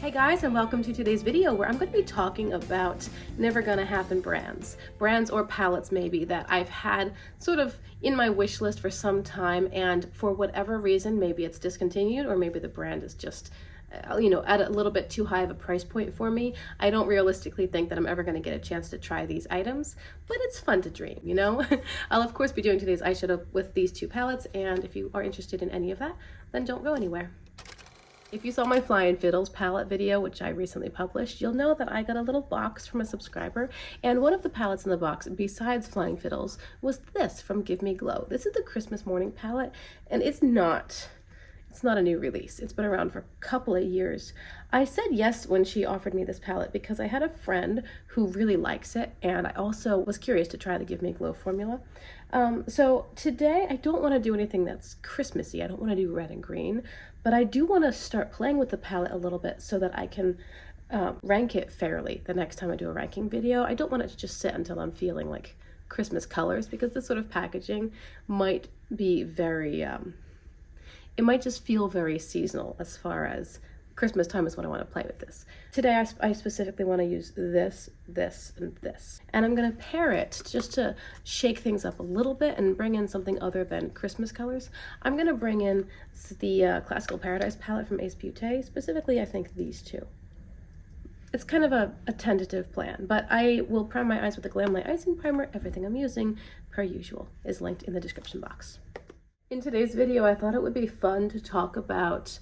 Hey guys, and welcome to today's video where I'm going to be talking about never gonna happen brands or palettes maybe that I've had sort of in my wish list for some time, and for whatever reason, maybe it's discontinued or maybe the brand is just at a little bit too high of a price point for me. I don't realistically think that I'm ever going to get a chance to try these items, but it's fun to dream, you know? I'll of course be doing today's eyeshadow with these two palettes, and if you are interested in any of that, then don't go anywhere. If you saw my Flying Fiddles palette video, which I recently published, you'll know that I got a little box from a subscriber, and one of the palettes in the box, besides Flying Fiddles, was this from Give Me Glow. This is the Christmas Morning palette, and it's not a new release. It's been around for a couple of years. I said yes when she offered me this palette because I had a friend who really likes it, and I also was curious to try the Give Me Glow formula. So today I don't want to do anything that's Christmassy. I don't want to do red and green, but I do want to start playing with the palette a little bit so that I can rank it fairly the next time I do a ranking video. I don't want it to just sit until I'm feeling like Christmas colors, because this sort of packaging might be very it might just feel very seasonal as far as Christmas time is when I want to play with this. Today I specifically want to use this, and this. And I'm going to pair it just to shake things up a little bit and bring in something other than Christmas colors. I'm going to bring in the Classical Paradise palette from Ace Beaute, specifically I think these two. It's kind of a tentative plan, but I will prime my eyes with the Glamlight Icing Primer. Everything I'm using, per usual, is linked in the description box. In today's video, I thought it would be fun to talk about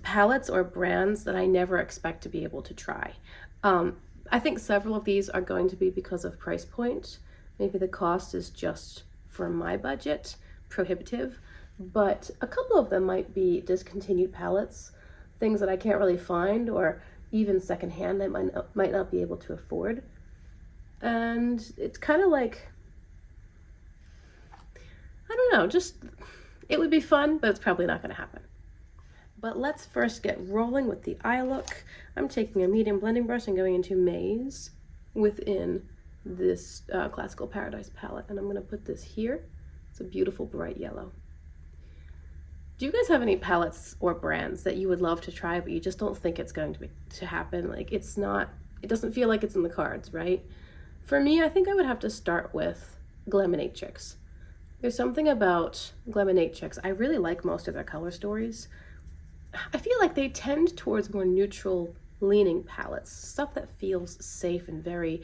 palettes or brands that I never expect to be able to try. I think several of these are going to be because of price point. Maybe the cost is just, for my budget, prohibitive, but a couple of them might be discontinued palettes, things that I can't really find, or even secondhand I might not be able to afford. And it's kind of like, I don't know, just it would be fun, but it's probably not going to happen. But let's first get rolling with the eye look. I'm taking a medium blending brush and going into Maze within this Classical Paradise palette, and I'm going to put this here. It's a beautiful bright yellow. Do you guys have any palettes or brands that you would love to try, but you just don't think it's going to happen? Like, it doesn't feel like it's in the cards, right? For me, I think I would have to start with Glaminatrix. There's something about Glaminatrix. I really like most of their color stories. I feel like they tend towards more neutral leaning palettes, stuff that feels safe and very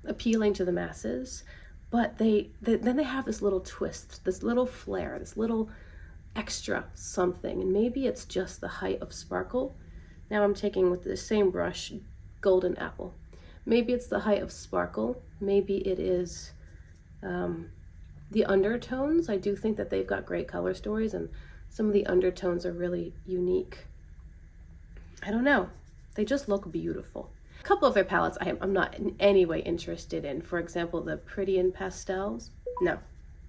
appealing to the masses, but then they have this little twist, this little flair, this little extra something, and maybe it's just the height of sparkle. Now I'm taking with the same brush Golden Apple. Maybe it's the height of sparkle, maybe it is the undertones. I do think that they've got great color stories, and some of the undertones are really unique. I don't know. They just look beautiful. A couple of their palettes I'm not in any way interested in. For example, the Pretty in Pastels. No,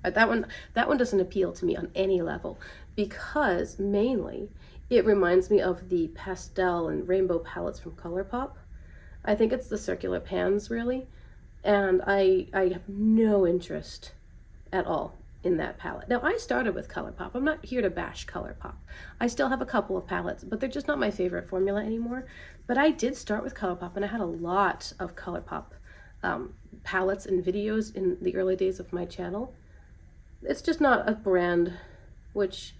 that one doesn't appeal to me on any level, because mainly it reminds me of the pastel and rainbow palettes from ColourPop. I think it's the circular pans really, and I have no interest at all in that palette. Now, I started with ColourPop. I'm not here to bash ColourPop. I still have a couple of palettes, but they're just not my favorite formula anymore. But I did start with ColourPop, and I had a lot of ColourPop palettes and videos in the early days of my channel. It's just not a brand which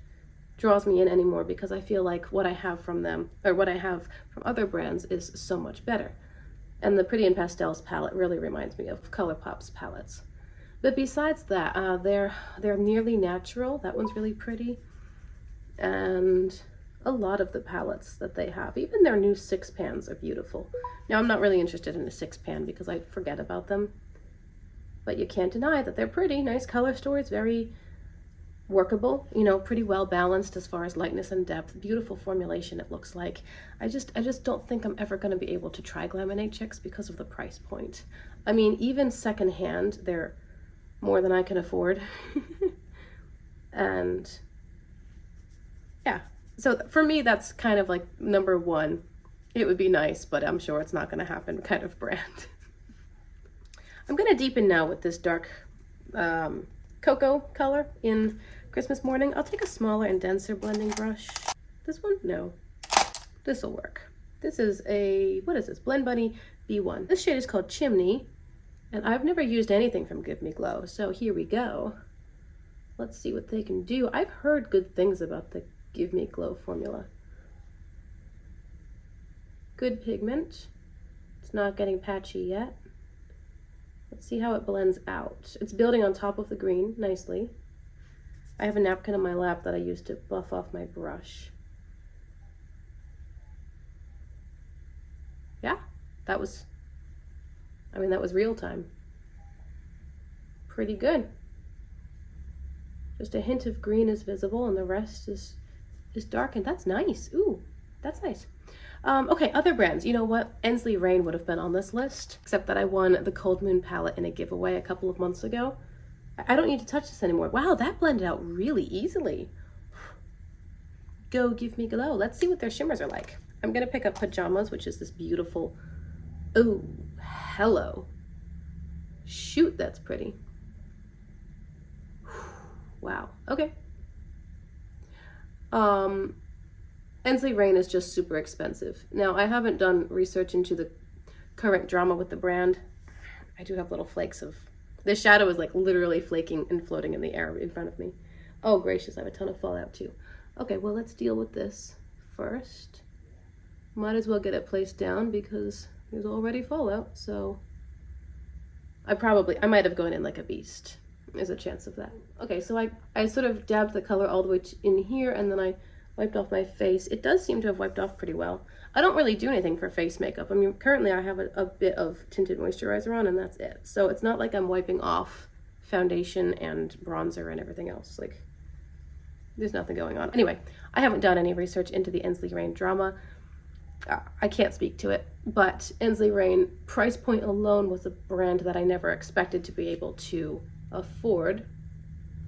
draws me in anymore, because I feel like what I have from them, or what I have from other brands, is so much better. And the Pretty in Pastels palette really reminds me of ColourPop's palettes. But besides that, they're nearly natural. That one's really pretty. And a lot of the palettes that they have, even their new 6 pans, are beautiful. Now, I'm not really interested in a 6 pan because I forget about them. But you can't deny that they're pretty. Nice color stories, very workable, pretty well balanced as far as lightness and depth. Beautiful formulation, it looks like. I just don't think I'm ever going to be able to try Glaminatrix because of the price point. I mean, even secondhand, they're more than I can afford. And yeah, so for me, that's kind of like number one. It would be nice, but I'm sure it's not going to happen kind of brand. I'm going to deepen now with this dark cocoa color in Christmas Morning. I'll take a smaller and denser blending brush. This one? No. This will work. This is a, what is this? Blend Bunny B1. This shade is called Chimney, and I've never used anything from Give Me Glow, so here we go. Let's see what they can do. I've heard good things about the Give Me Glow formula. Good pigment. It's not getting patchy yet. Let's see how it blends out. It's building on top of the green nicely. I have a napkin on my lap that I use to buff off my brush. Yeah, that was real time. Pretty good. Just a hint of green is visible and the rest is darkened. That's nice. Ooh, that's nice. Okay, other brands. You know what? Ensley Reign would have been on this list, except that I won the Cold Moon palette in a giveaway a couple of months ago. I don't need to touch this anymore. Wow, that blended out really easily. Go Give Me Glow. Let's see what their shimmers are like. I'm gonna pick up Pajamas, which is this beautiful, oh, hello. Shoot, that's pretty. Wow, okay. Ensley Reign is just super expensive. Now, I haven't done research into the current drama with the brand. I do have little flakes of, this shadow is like literally flaking and floating in the air in front of me. Oh gracious, I have a ton of fallout too. Okay, well let's deal with this first. Might as well get it placed down because there's already fallout, so I might have gone in like a beast. There's a chance of that. Okay, so I sort of dabbed the color all the way in here and then I wiped off my face. It does seem to have wiped off pretty well. I don't really do anything for face makeup. I mean, currently I have a bit of tinted moisturizer on and that's it. So it's not like I'm wiping off foundation and bronzer and everything else. Like, there's nothing going on. Anyway, I haven't done any research into the Ensley Reign drama. I can't speak to it, but Ensley Reign, price point alone, was a brand that I never expected to be able to afford.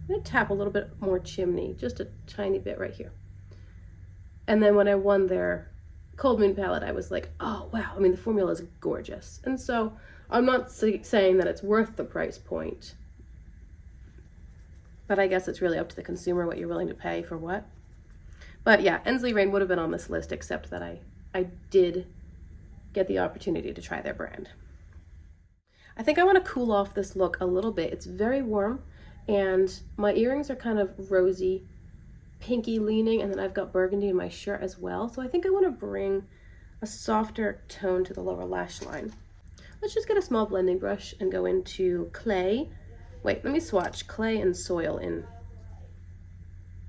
I'm gonna tap a little bit more Chimney, just a tiny bit right here. And then when I won their Cold Moon palette, I was like, oh wow, I mean, the formula is gorgeous. And so I'm not saying that it's worth the price point, but I guess it's really up to the consumer what you're willing to pay for what. But yeah, Ensley Reign would have been on this list, except that I did get the opportunity to try their brand. I think I want to cool off this look a little bit. It's very warm and my earrings are kind of rosy, pinky leaning, and then I've got burgundy in my shirt as well. So I think I want to bring a softer tone to the lower lash line. Let's just get a small blending brush and go into Clay. Wait, let me swatch Clay and Soil in.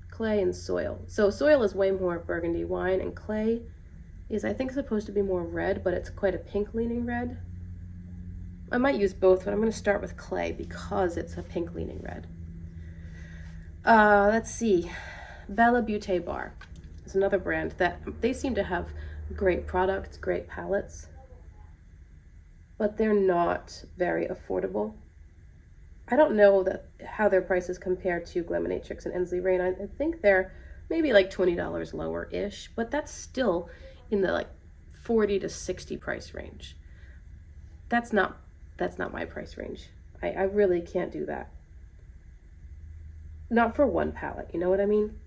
Clay and Soil. So Soil is way more burgundy wine and Clay is, I think, supposed to be more red, but it's quite a pink leaning red. I might use both, but I'm going to start with Clay because it's a pink leaning red. Let's see. Bella Beaute Bar is another brand that they seem to have great products, great palettes, but they're not very affordable. I don't know how their prices compare to Glaminatrix and Ensley Reign. I think they're maybe like $20 lower-ish, but that's still in the like 40 to 60 price range. That's not my price range. I really can't do that. Not for one palette, you know what I mean?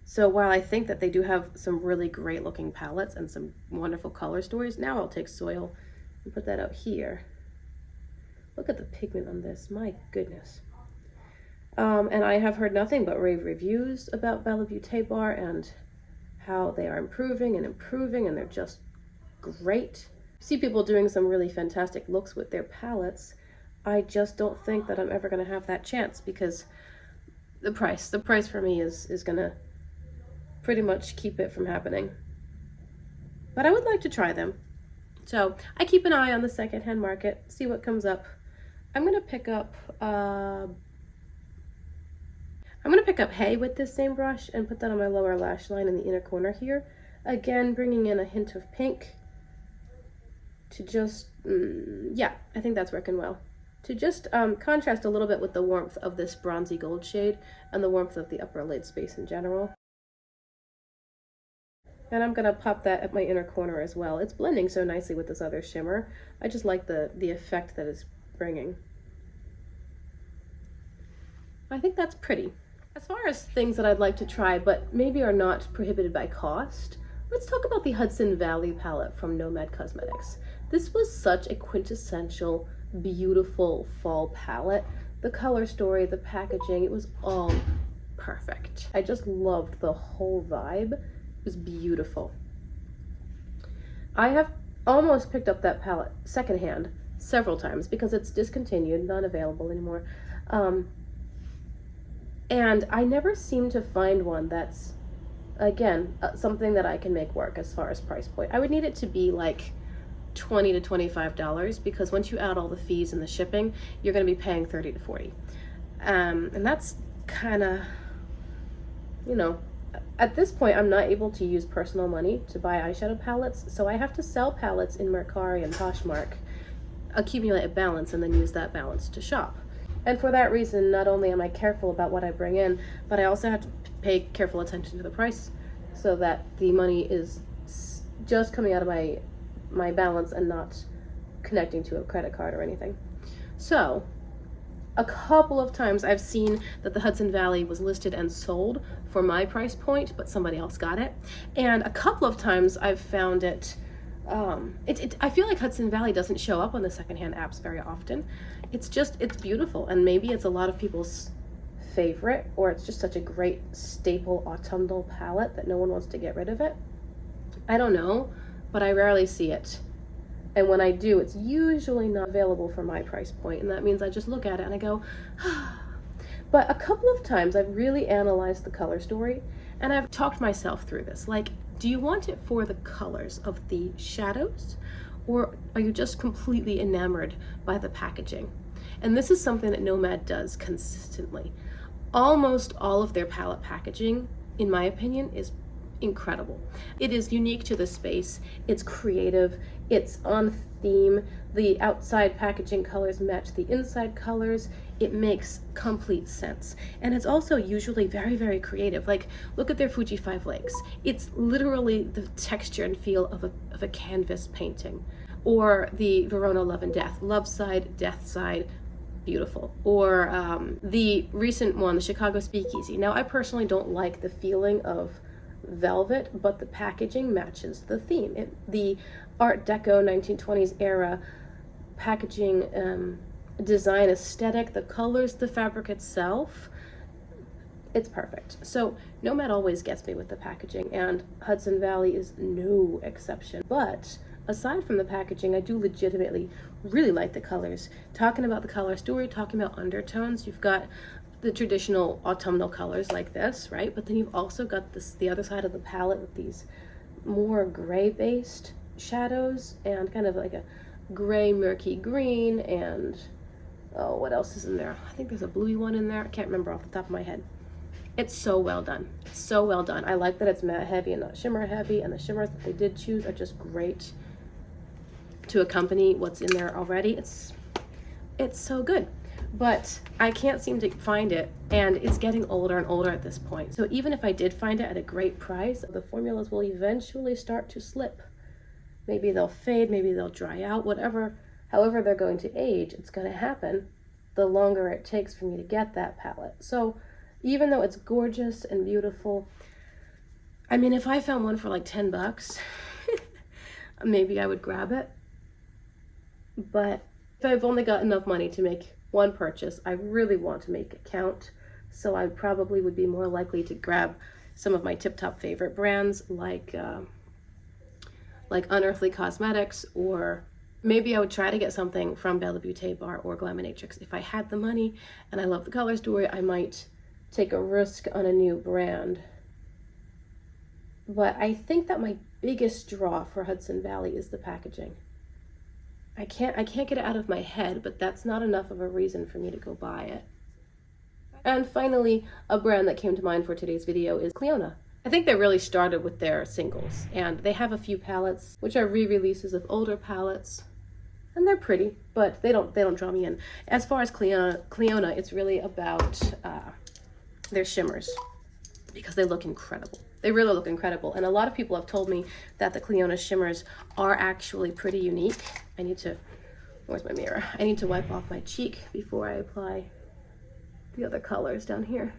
So while I think that they do have some really great looking palettes and some wonderful color stories, now I'll take Soil and put that out here. Look at the pigment on this, my goodness. And I have heard nothing but rave reviews about Bella Beaute Bar and how they are improving and they're just great. See people doing some really fantastic looks with their palettes. I just don't think that I'm ever going to have that chance because the price for me is going to pretty much keep it from happening. But I would like to try them. So I keep an eye on the secondhand market, see what comes up. I'm going to pick up Hay with this same brush and put that on my lower lash line in the inner corner here. Again, bringing in a hint of pink to just, yeah, I think that's working well. To just contrast a little bit with the warmth of this bronzy gold shade and the warmth of the upper lid space in general. And I'm gonna pop that at my inner corner as well. It's blending so nicely with this other shimmer. I just like the effect that it's bringing. I think that's pretty. As far as things that I'd like to try, but maybe are not prohibited by cost, let's talk about the Hudson Valley palette from Nomad Cosmetics. This was such a quintessential, beautiful fall palette. The color story, the packaging, it was all perfect. I just loved the whole vibe. It was beautiful. I have almost picked up that palette secondhand several times because it's discontinued, not available anymore. And I never seem to find one that's, again, something that I can make work as far as price point. I would need it to be like $20 to $25 because once you add all the fees and the shipping, you're going to be paying $30 to $40. And that's kind of, you know, at this point, I'm not able to use personal money to buy eyeshadow palettes, so I have to sell palettes in MERCARI and POSHMARK, accumulate a balance, and then use that balance to shop. And for that reason, not only am I careful about what I bring in, but I also have to pay careful attention to the price so that the money is just coming out of my balance and not connecting to a credit card or anything. So, a couple of times I've seen that the Hudson Valley was listed and sold for my price point, but somebody else got it. And a couple of times I've found it, I feel like Hudson Valley doesn't show up on the secondhand apps very often. It's beautiful, and maybe it's a lot of people's favorite, or it's just such a great staple autumnal palette that no one wants to get rid of it. I don't know, but I rarely see it. And when I do, it's usually not available for my price point, and that means I just look at it and I go, ah. But a couple of times I've really analyzed the color story, and I've talked myself through this. Like, do you want it for the colors of the shadows, or are you just completely enamored by the packaging? And this is something that Nomad does consistently. Almost all of their palette packaging, in my opinion, is incredible. It is unique to the space, it's creative, it's on theme, the outside packaging colors match the inside colors, it makes complete sense. And it's also usually very, very creative. Like, look at their Fuji 5 Lakes. It's literally the texture and feel of a canvas painting. Or the Verona Love and Death, love side, death side, beautiful. Or the recent one, the Chicago Speakeasy. Now, I personally don't like the feeling of velvet, but the packaging matches the theme. The Art Deco 1920s era packaging design aesthetic, the colors, the fabric itself, it's perfect. So Nomad always gets me with the packaging, and Hudson Valley is no exception. But aside from the packaging, I do legitimately really like the colors. Talking about the color story, talking about undertones, you've got the traditional autumnal colors like this, right? But then you've also got the other side of the palette with these more gray-based shadows and kind of like a gray murky green, and oh, what else is in there? I think there's a bluey one in there. I can't remember off the top of my head. It's so well done. It's so well done. I like that it's matte heavy and not shimmer heavy, and the shimmers that they did choose are just great to accompany what's in there already. It's so good. But I can't seem to find it, and it's getting older and older at this point. So even if I did find it at a great price, the formulas will eventually start to slip. Maybe they'll fade, maybe they'll dry out, however they're going to age, it's going to happen the longer it takes for me to get that palette. So even though it's gorgeous and beautiful, I mean, if I found one for like $10, maybe I would grab it. But if I've only got enough money to make one purchase, I really want to make it count. So I probably would be more likely to grab some of my tip-top favorite brands like Ensley Cosmetics, or maybe I would try to get something from Beaute Bar or Glaminatrix. If I had the money and I love the color story, I might take a risk on a new brand. But I think that my biggest draw for Hudson Valley is the packaging. I can't get it out of my head, but that's not enough of a reason for me to go buy it. And finally, a brand that came to mind for today's video is Clionadh. I think they really started with their singles, and they have a few palettes which are re-releases of older palettes, and they're pretty, but they don't draw me in. As far as Clionadh, it's really about their shimmers, because they look incredible. They really look incredible, and a lot of people have told me that the Clionadh shimmers are actually pretty unique. Where's my mirror? I need to wipe off my cheek before I apply the other colors down here.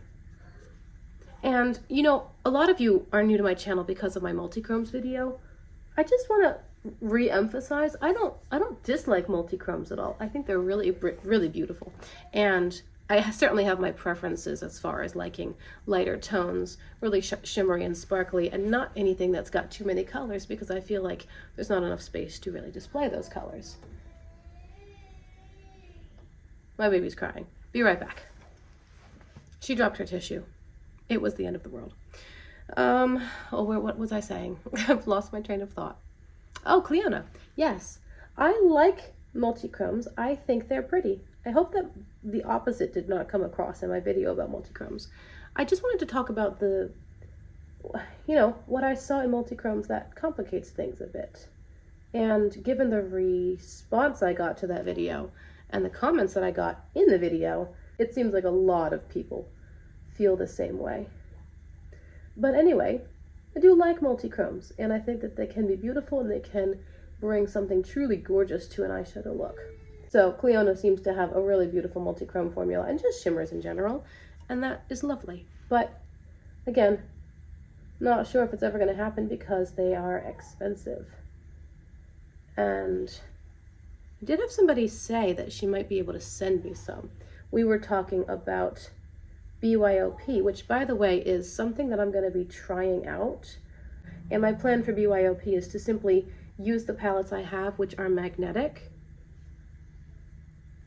And you know, a lot of you are new to my channel because of my multichromes video. I just want to re-emphasize, I don't dislike multichromes at all. I think they're really beautiful. And I certainly have my preferences as far as liking lighter tones, really shimmery and sparkly, and not anything that's got too many colors, because I feel like there's not enough space to really display those colors. My baby's crying. Be right back. She dropped her tissue. It was the end of the world. What was I saying? I've lost my train of thought. Oh, Clionadh. Yes, I like multichromes. I think they're pretty. I hope that the opposite did not come across in my video about multichromes. I just wanted to talk about the, you know, what I saw in multichromes that complicates things a bit. And given the response I got to that video and the comments that I got in the video, it seems like a lot of people feel the same way. But anyway, I do like multichromes, and I think that they can be beautiful and they can bring something truly gorgeous to an eyeshadow look. So Clionadh seems to have a really beautiful multichrome formula, and just shimmers in general, and that is lovely. But again, not sure if it's ever going to happen because they are expensive. And I did have somebody say that she might be able to send me some. We were talking about BYOP, which by the way is something that I'm going to be trying out. And my plan for BYOP is to simply use the palettes I have, which are magnetic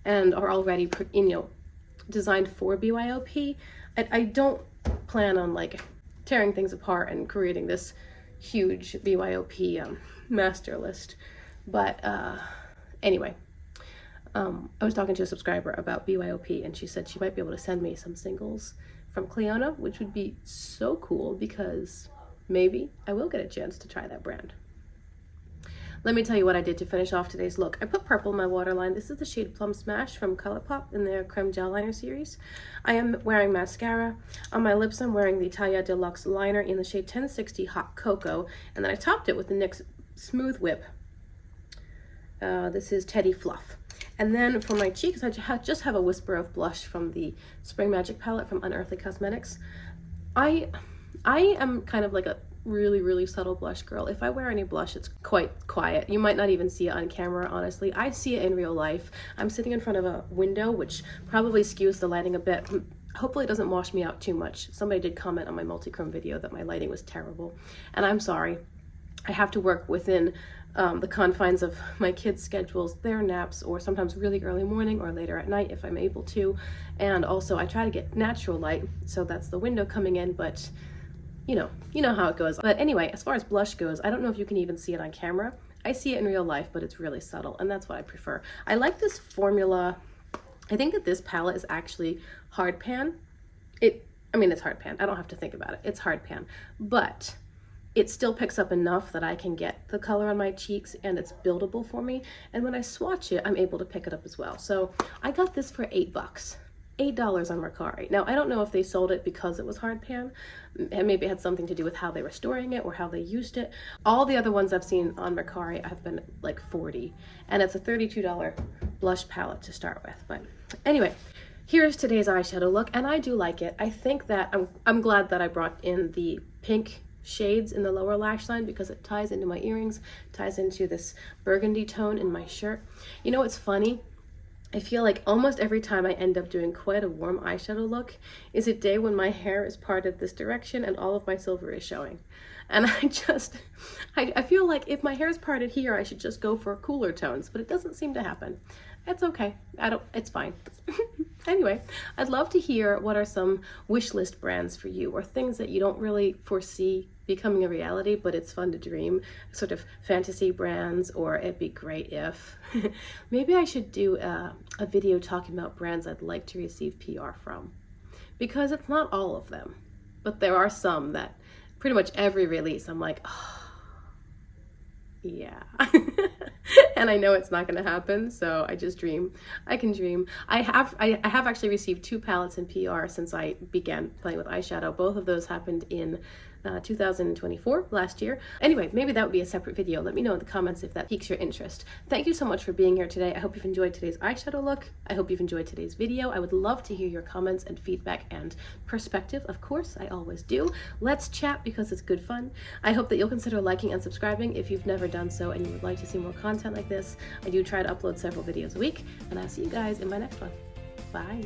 and are already, you know, designed for BYOP. I don't plan on like tearing things apart and creating this huge BYOP master list. But anyway, I was talking to a subscriber about BYOP, and she said she might be able to send me some singles from Clionadh, which would be so cool because maybe I will get a chance to try that brand. Let me tell you what I did to finish off today's look. I put purple in my waterline. This is the shade Plum Smash from ColourPop in their Creme Gel Liner series. I am wearing mascara. On my lips, I'm wearing the Taille Deluxe Liner in the shade 1060 Hot Cocoa, and then I topped it with the NYX Smooth Whip. This is Teddy Fluff. And then for my cheeks, I just have a whisper of blush from the Spring Magic palette from Unearthly Cosmetics. I am kind of like a really subtle blush girl. If I wear any blush, it's quite quiet. You might not even see it on camera, honestly. I see it in real life. I'm sitting in front of a window, which probably skews the lighting a bit. Hopefully it doesn't wash me out too much. Somebody did comment on my multichrome video that my lighting was terrible, and I'm sorry. I have to work within the confines of my kids' schedules, their naps, or sometimes really early morning or later at night if I'm able to. And also I try to get natural light, so that's the window coming in, but you know how it goes. But anyway, as far as blush goes, I don't know if you can even see it on camera. I see it in real life, but it's really subtle, and that's what I prefer. I like this formula. I think that this palette is actually hard pan. I mean, it's hard pan. I don't have to think about it. It's hard pan, but it still picks up enough that I can get the color on my cheeks, and it's buildable for me. And when I swatch it, I'm able to pick it up as well. So I got this for $8. $8 on MERCARI. Now, I don't know if they sold it because it was hard pan, and maybe it had something to do with how they were storing it or how they used it. All the other ones I've seen on MERCARI have been like $40, and it's a $32 blush palette to start with. But anyway, here's today's eyeshadow look, and I do like it. I think that I'm glad that I brought in the pink shades in the lower lash line because it ties into my earrings, ties into this burgundy tone in my shirt. You know what's funny? I feel like almost every time I end up doing quite a warm eyeshadow look is a day when my hair is parted this direction and all of my silver is showing. And I feel like if my hair is parted here, I should just go for cooler tones, but it doesn't seem to happen. It's okay. It's fine. Anyway, I'd love to hear what are some wish list brands for you, or things that you don't really foresee becoming a reality, but it's fun to dream, sort of fantasy brands, or it'd be great if. Maybe I should do a video talking about brands I'd like to receive PR from, because it's not all of them, but there are some that pretty much every release I'm like, oh, yeah. And I know it's not going to happen, so I just dream. I can dream. I have actually received 2 palettes in PR since I began playing with eyeshadow. Both of those happened in 2024, last year. Anyway, maybe that would be a separate video. Let me know in the comments if that piques your interest. Thank you so much for being here today. I hope you've enjoyed today's eyeshadow look. I hope you've enjoyed today's video. I would love to hear your comments and feedback and perspective. Of course, I always do. Let's chat because it's good fun. I hope that you'll consider liking and subscribing if you've never done so and you would like to see more content like this. I do try to upload several videos a week, and I'll see you guys in my next one. Bye.